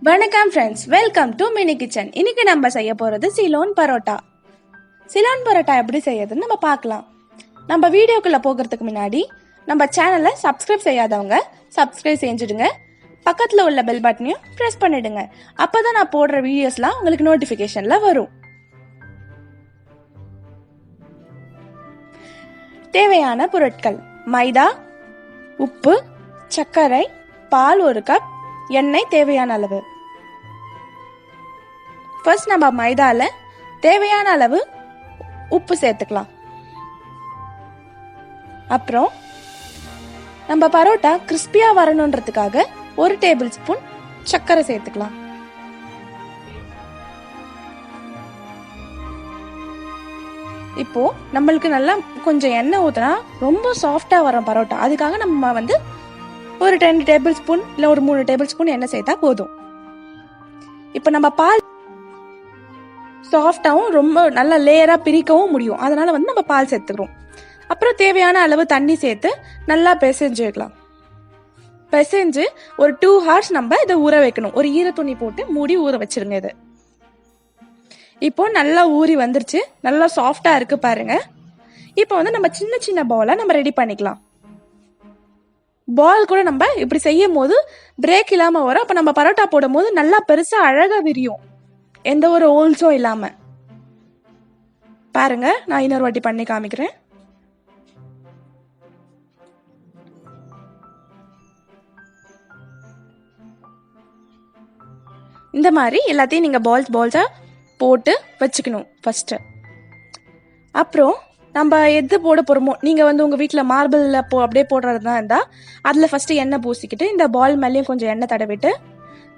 வணக்கம் friends, welcome to mini kitchen. இன்னைக்கு நம்ம செய்ய போகிறது சிலோன் பரோட்டா. சிலோன் பரோட்டா எப்படி செய்யறதுன்னு நம்ம பார்க்கலாம். நம்ம வீடியோக்குள்ளே போகிறதுக்கு முன்னாடி நம்ம சேனலை சப்ஸ்கிரைப் செய்யாதவங்க சப்ஸ்கிரைப் செஞ்சுடுங்க. பக்கத்தில் உள்ள பெல் பட்டனையும் ப்ரெஸ் பண்ணிடுங்க. அப்போ தான் நான் போடுற வீடியோஸ்லாம் உங்களுக்கு நோட்டிஃபிகேஷனில் வரும். தேவையான பொருட்கள்: மைதா, உப்பு, சர்க்கரை, பால் 1 கப், எண்ணெய் தேவையான அளவு. ஃபர்ஸ்ட் நம்ம மைதால தேவையான அளவு உப்பு சேர்த்துக்கலாம். அப்புறம் நம்ம பரோட்டா கிறிஸ்பியா வரணுன்றதுக்காக 1 டேபிள் ஸ்பூன் சர்க்கரை சேர்த்துக்கலாம். இப்போ நம்மளுக்கு நல்லா கொஞ்சம் எண்ணெய் ஊற்றினா ரொம்ப சாஃப்டா வரும் பரோட்டா. அதுக்காக நம்ம ஒரு 10 டேபிள் ஸ்பூன் இல்லை ஒரு 3 டேபிள் ஸ்பூன் எண்ணெய் சேர்த்தா போதும். இப்போ நம்ம பால் சாஃப்டாகவும் ரொம்ப நல்ல லேயராக பிரிக்கவும் முடியும். அதனால நம்ம பால் சேர்த்துக்கிறோம். அப்புறம் தேவையான அளவு தண்ணி சேர்த்து நல்லா பிசைஞ்சு வைக்கலாம். பிசைஞ்சு ஒரு 2 ஹவர்ஸ் நம்ம இதை ஊற வைக்கணும். ஒரு ஈர துணி போட்டு மூடி ஊற வச்சிருங்க. இது இப்போ நல்லா ஊறி வந்துருச்சு, நல்லா சாஃப்டா இருக்கு பாருங்க. இப்போ நம்ம சின்ன சின்ன பாலா நம்ம ரெடி பண்ணிக்கலாம். பால் கூட நம்ம இப்படி செய்யும் போது பிரேக் இல்லாம வரும். அப்ப நம்ம பரோட்டா போடும் போது நல்லா பெருசா அழகா விரியும், எந்த ஒரு ஹோல்ஸும் இல்லாம. பாருங்க, நான் இன்னொரு வாட்டி பண்ணி காமிக்கிறேன். இந்த மாதிரி எல்லாத்தையும் நீங்க பால்ஸா போட்டு வச்சுக்கணும் ஃபர்ஸ்ட். அப்புறம் நம்ம எது போட போறோமோ, நீங்க உங்க வீட்டுல மார்பிள்ல அப்படியே போடுறதா இருந்தா அதுல ஃபர்ஸ்ட் எண்ணெய் பூசிக்கிட்டு இந்த பால் மேலேயும் கொஞ்சம் எண்ணெய் தடவிட்டு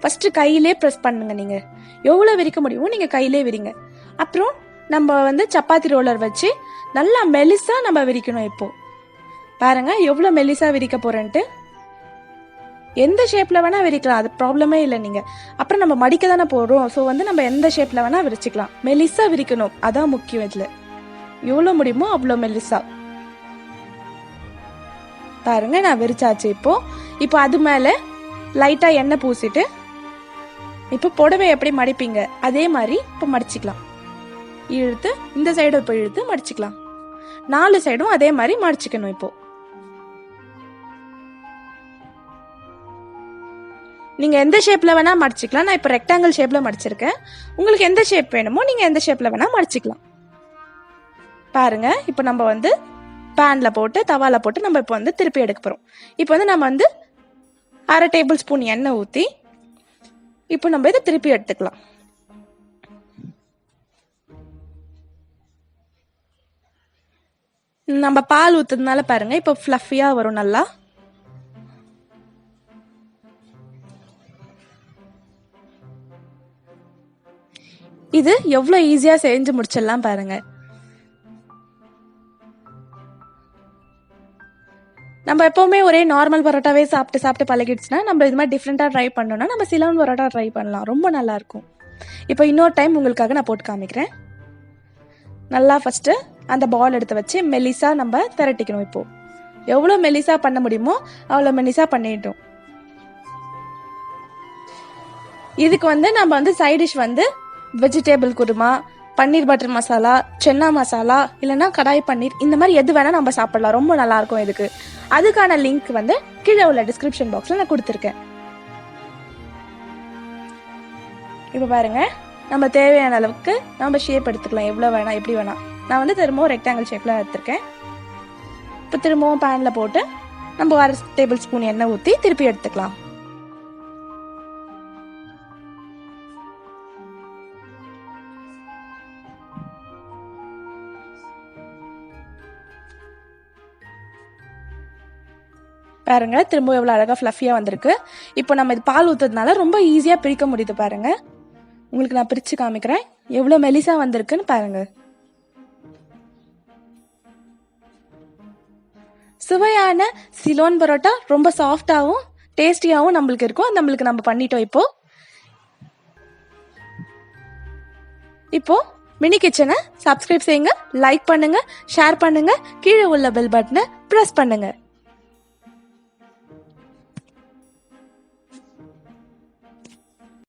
ஃபர்ஸ்ட் கையிலே ப்ரெஸ் பண்ணுங்க. நீங்க எவ்வளவு விரிக்க முடியுமோ நீங்க கையிலே விரிங்க. அப்புறம் நம்ம சப்பாத்தி ரோலர் வச்சு நல்லா மெலிசா நம்ம விரிக்கணும். இப்போ பாருங்க எவ்வளவு மெலிசா விரிக்க போறேன்ட்டு. எந்த ஷேப்ல வேணா விரிக்கலாம், அது ப்ராப்ளமே இல்லை. நீங்க அப்புறம் நம்ம மடிக்க தானே போறோம். ஸோ நம்ம எந்த ஷேப்ல வேணா விரிச்சுக்கலாம். மெலிசா விரிக்கணும், அதான் முக்கியம். இதுல எவ்வளவு முடியுமோ அவ்வளோ மெலிசா. பாருங்க, நான் விரிச்சாச்சு. இப்போ அது மேல லைட்டா எண்ணெய் பூசிட்டு இப்போ புடவை எப்படி மடிப்பீங்க அதே மாதிரி இப்போ மடிச்சுக்கலாம். இழுத்து இந்த சைடு இப்போ இழுத்து மடிச்சுக்கலாம். 4 சைடும் அதே மாதிரி மடிச்சுக்கணும். இப்போ நீங்க எந்த ஷேப்ல வேணா மடிச்சுக்கலாம். நான் இப்போ ரெக்டாங்கிள் ஷேப்ல மடிச்சிருக்கேன். உங்களுக்கு எந்த ஷேப் வேணுமோ நீங்க எந்த ஷேப்ல வேணா மடிச்சுக்கலாம். பாருங்க, இப்போ நம்ம பேன்ல போட்டு தவால போட்டு நம்ம இப்போ திருப்பி எடுக்க போறோம். இப்போ நம்ம 1/2 டேபிள் ஸ்பூன் எண்ணெய் ஊத்தி இப்போ நம்ம இதை திருப்பி எடுத்துக்கலாம். நம்ம பால் ஊத்துறதுனால பாருங்க இப்போ ஃப்ளஃபியா வரும் நல்லா. இது எவ்வளவு ஈஸியா செஞ்சு முடிச்சிடலாம் பாருங்க. நம்ம எப்பவுமே ஒரே நார்மல் பரோட்டாவே சாப்பிட்டு பழகிடுச்சுன்னா நம்ம இது மாதிரி டிஃப்ரெண்டா ட்ரை பண்ணோம்னா நம்ம சிலோன் பரோட்டா ட்ரை பண்ணலாம். ரொம்ப நல்லா இருக்கும். இப்போ இன்னொரு டைம் உங்களுக்காக நான் போட்டு காமிக்கிறேன். நல்லா ஃபர்ஸ்ட் அந்த பால் எடுத்து வச்சு மெலிசா நம்ம திரட்டிக்கணும். இப்போ எவ்வளவு மெலிசா பண்ண முடியுமோ அவ்வளவு மெலிசா பண்ணிட்டோம். இதுக்கு நம்ம சைட் டிஷ் வெஜிடேபிள் குருமா, பன்னீர் பட்டர் மசாலா, சென்னா மசாலா, இல்லைன்னா கடாய் பன்னீர், இந்த மாதிரி எது வேணா நம்ம சாப்பிடலாம். ரொம்ப நல்லா இருக்கும். இதுக்கு அதுக்கான லிங்க் கீழே உள்ள டிஸ்கிரிப்ஷன் பாக்ஸ்ல நான் கொடுத்துருக்கேன். இப்ப பாருங்க, நம்ம தேவையான அளவுக்கு நம்ம ஷேப் எடுத்துக்கலாம். எவ்வளவு வேணா எப்படி வேணா. நான் திரும்பவும் ரெக்டாங்கிள் ஷேப்ல எடுத்திருக்கேன். இப்போ திரும்பவும் பேன்ல போட்டு நம்ம 1/2 டேபிள் ஸ்பூன் எண்ணெய் ஊற்றி திருப்பி எடுத்துக்கலாம். பாருங்க, திரும்ப எவ்வளவு அழகா ஃப்ளஃபியா வந்திருக்கு. இப்போ நம்ம இது பால் ஊத்துறதுனால ரொம்ப ஈஸியா பிரிக்க முடியுது. பாருங்க, உங்களுக்கு நான் பிரிச்சு காமிக்கிறேன் எவ்வளவு மெலிசா வந்திருக்குன்னு. பாருங்க, சுவையான சிலோன் பரோட்டா ரொம்ப சாஃப்டாவும் டேஸ்டியாவும் நம்மளுக்கு இருக்கும். நம்ம பண்ணிட்டோம். இப்போ மினி கிச்சனை சப்ஸ்கிரைப் செய்யுங்க, லைக் பண்ணுங்க, ஷேர் பண்ணுங்க, கீழே உள்ள பெல் பட்டனை பிரஸ் பண்ணுங்க.